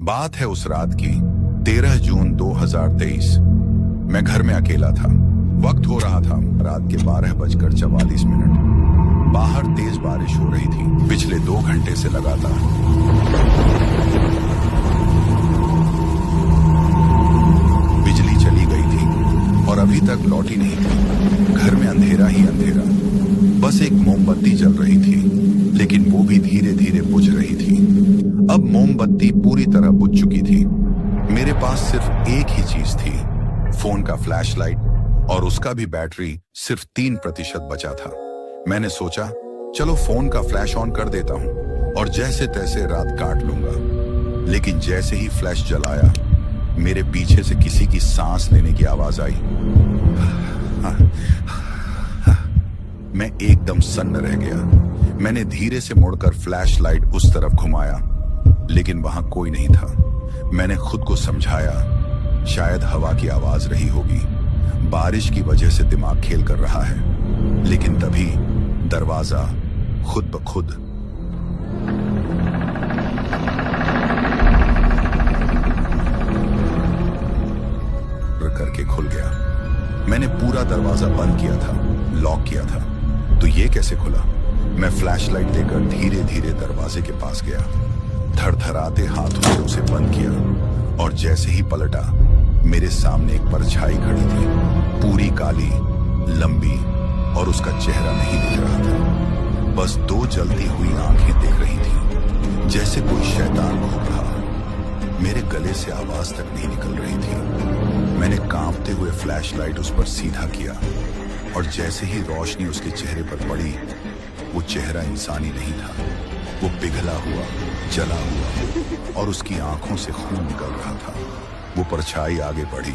बात है उस रात की 13 जून 2023। मैं घर में अकेला था। वक्त हो रहा था रात के 12:44। बाहर तेज बारिश हो रही थी, पिछले 2 घंटे से लगातार। बिजली चली गई थी और अभी तक लौटी नहीं थी। घर में अंधेरा ही अंधेरा, बस एक मोमबत्ती जल रही थी, लेकिन वो भी धीरे धीरे बुझ रही थी। अब मोमबत्ती पूरी तरह बुझ चुकी थी। मेरे पास सिर्फ एक ही चीज थी, फोन का फ्लैशलाइट, और उसका भी बैटरी सिर्फ 3% बचा था। मैंने सोचा चलो फोन का फ्लैश ऑन कर देता हूं और जैसे तैसे रात काट लूंगा। लेकिन जैसे ही फ्लैश जलाया, मेरे पीछे से किसी की सांस लेने की आवाज आई। मैं एकदम सन्न रह गया। मैंने धीरे से मुड़कर फ्लैशलाइट उस तरफ घुमाया, लेकिन वहां कोई नहीं था। मैंने खुद को समझाया, शायद हवा की आवाज रही होगी, बारिश की वजह से दिमाग खेल कर रहा है। लेकिन तभी दरवाजा खुद ब खुद करके खुल गया। मैंने पूरा दरवाजा बंद किया था, लॉक किया था, तो ये कैसे खुला? मैं फ्लैशलाइट लेकर धीरे धीरे दरवाजे के पास गया, थरथराते हाथों से उसे बंद किया, और जैसे ही पलटा, मेरे सामने एक परछाई खड़ी थी, पूरी काली, लंबी, और उसका चेहरा नहीं दिख रहा था। बस 2 जलती हुई आंखें दिख रही थी, जैसे कोई शैतान घूम रहा। मेरे गले से आवाज तक नहीं निकल रही थी। मैंने कांपते हुए फ्लैशलाइट उस पर सीधा किया, और जैसे ही रोशनी उसके चेहरे पर पड़ी, वो चेहरा इंसानी नहीं था। वो पिघला हुआ, जला हुआ, और उसकी आंखों से खून निकल रहा था। वो परछाई आगे बढ़ी,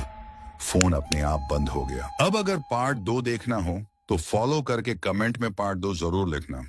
फोन अपने आप बंद हो गया। अब अगर पार्ट 2 देखना हो तो फॉलो करके कमेंट में पार्ट 2 जरूर लिखना।